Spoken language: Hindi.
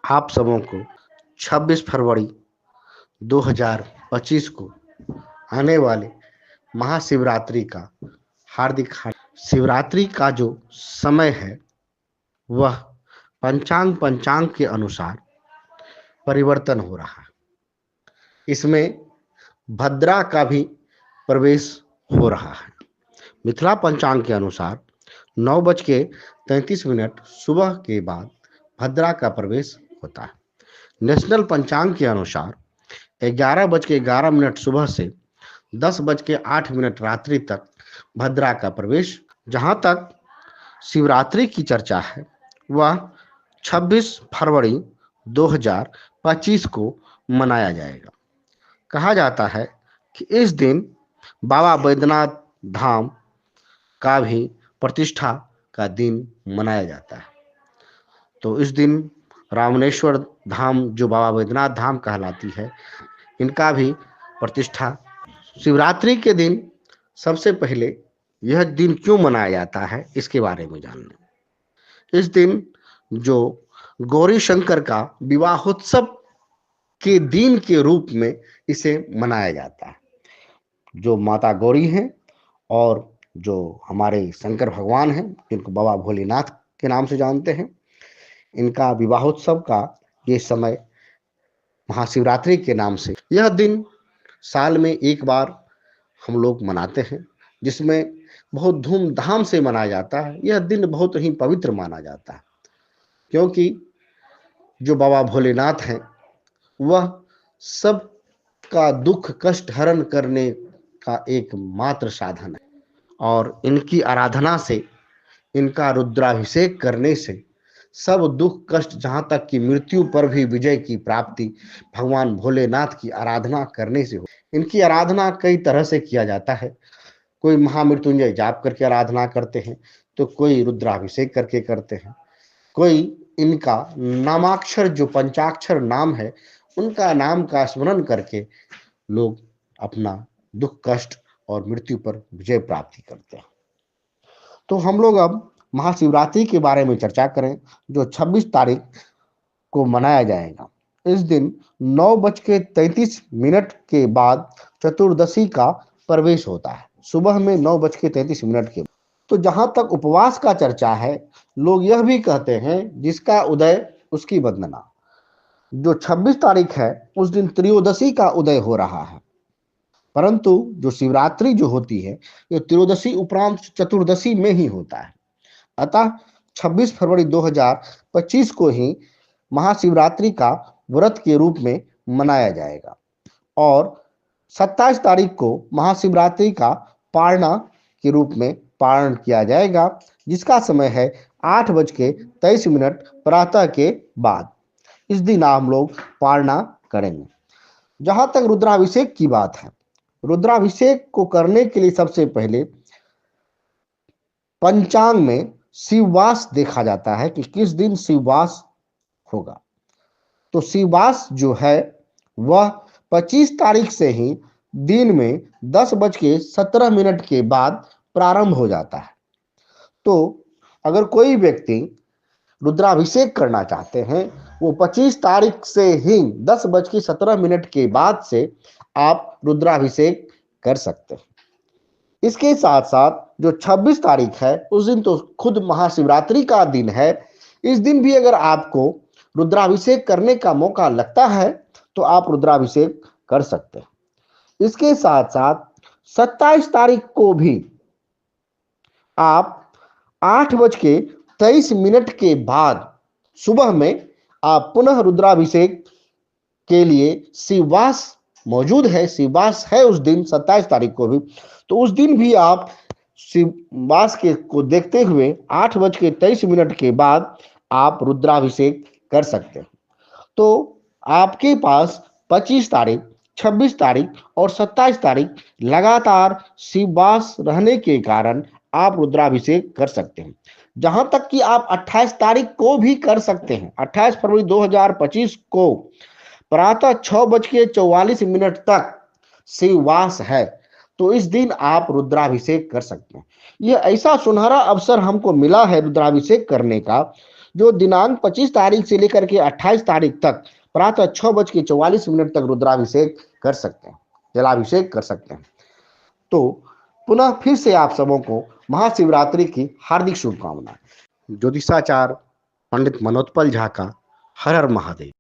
आप सबों को 26 फरवरी 2025 को आने वाले महाशिवरात्रि का हार्दिक शिवरात्रि का जो समय है वह पंचांग के अनुसार परिवर्तन हो रहा है। इसमें भद्रा का भी प्रवेश हो रहा है। मिथिला पंचांग के अनुसार 9:33 सुबह के बाद भद्रा का प्रवेश होता है। नेशनल पंचांग के अनुसार 11:11 सुबह से 10:08 रात्रि तक भद्रा का प्रवेश। जहां तक शिवरात्रि की चर्चा है वह 26 फरवरी 2025 को मनाया जाएगा। कहा जाता है कि इस दिन बाबा बैद्यनाथ धाम का भी प्रतिष्ठा का दिन मनाया जाता है। तो इस दिन रामनेश्वर धाम जो बाबा बैद्यनाथ धाम कहलाती है, इनका भी प्रतिष्ठा। शिवरात्रि के दिन सबसे पहले यह दिन क्यों मनाया जाता है इसके बारे में जानना। इस दिन जो गौरी शंकर का विवाहोत्सव के दिन के रूप में इसे मनाया जाता है। जो माता गौरी हैं और जो हमारे शंकर भगवान हैं, जिनको बाबा भोलेनाथ के नाम से जानते हैं, इनका विवाहोत्सव का ये समय महाशिवरात्रि के नाम से, यह दिन साल में एक बार हम लोग मनाते हैं, जिसमें बहुत धूमधाम से मनाया जाता है। यह दिन बहुत ही पवित्र माना जाता है, क्योंकि जो बाबा भोलेनाथ हैं वह सब का दुख कष्ट हरण करने का एकमात्र साधन है, और इनकी आराधना से, इनका रुद्राभिषेक करने से सब दुख कष्ट, जहाँ तक कि मृत्यु पर भी विजय की प्राप्ति भगवान भोलेनाथ की आराधना करने से हो। इनकी आराधना कई तरह से किया जाता है। कोई महामृत्युंजय जाप करके आराधना करते हैं, तो कोई रुद्राभिषेक करके करते हैं, कोई इनका नामाक्षर जो पंचाक्षर नाम है उनका नाम का स्मरण करके लोग अपना दुख कष्ट और मृत्यु पर विजय प्राप्ति करते हैं। तो हम लोग अब महाशिवरात्रि के बारे में चर्चा करें, जो 26 तारीख को मनाया जाएगा। इस दिन 9:33 के बाद चतुर्दशी का प्रवेश होता है। सुबह में 9:33 के। तो जहां तक उपवास का चर्चा है, लोग यह भी कहते हैं जिसका उदय उसकी वंदना। जो 26 तारीख है उस दिन त्रयोदशी का उदय हो रहा है, परंतु जो शिवरात्रि जो होती है ये त्रयोदशी उपरांत चतुर्दशी में ही होता है। अतः 26 फरवरी 2025 को ही महाशिवरात्रि का व्रत के रूप में मनाया जाएगा, और 27 तारीख को महाशिवरात्रि का पारणा के रूप में पारण किया जाएगा, जिसका समय है 8:23 प्रातः के बाद। इस दिन हम लोग पारणा करेंगे। जहां तक रुद्राभिषेक की बात है, रुद्राभिषेक को करने के लिए सबसे पहले पंचांग में शिववास देखा जाता है कि किस दिन शिववास होगा। तो शिववास जो है वह 25 तारीख से ही दिन में 10:17 के बाद प्रारंभ हो जाता है। तो अगर कोई व्यक्ति रुद्राभिषेक करना चाहते हैं, वो 25 तारीख से ही 10:17 के बाद से आप रुद्राभिषेक कर सकते हैं। इसके साथ साथ जो 26 तारीख है उस दिन तो खुद महाशिवरात्रि का दिन है। इस दिन भी अगर आपको रुद्राभिषेक करने का मौका लगता है तो आप रुद्राभिषेक कर सकते हैं। इसके साथ साथ 27 तारीख को भी आप 8:23 के बाद सुबह में आप पुनः रुद्राभिषेक के लिए शिववास मौजूद है, शिववास है उस दिन 27 तारीख को भी। तो उस दिन भी आप शिववास के को देखते हुए 8:23 के बाद आप रुद्राभिषेक कर सकते हैं। तो आपके पास 25 तारीख, 26 तारीख और 27 तारीख लगातार शिववास रहने के कारण आप रुद्राभिषेक कर सकते हैं। जहां तक कि आप 28 तारीख को भी कर सकते हैं। 28 फरवरी 2025 को प्रातः 6:44 तक शिववास है, तो इस दिन आप रुद्राभिषेक कर सकते हैं। यह ऐसा सुनहरा अवसर हमको मिला है रुद्राभिषेक करने का, जो दिनांक 25 तारीख से लेकर के 28 तारीख तक प्रातः 6:44 तक रुद्राभिषेक कर सकते हैं, जलाभिषेक कर सकते हैं। तो पुनः फिर से आप सबों को महाशिवरात्रि की हार्दिक शुभकामनाएं। ज्योतिषाचार्य पंडित मनोत्पल झा का हर हर महादेव।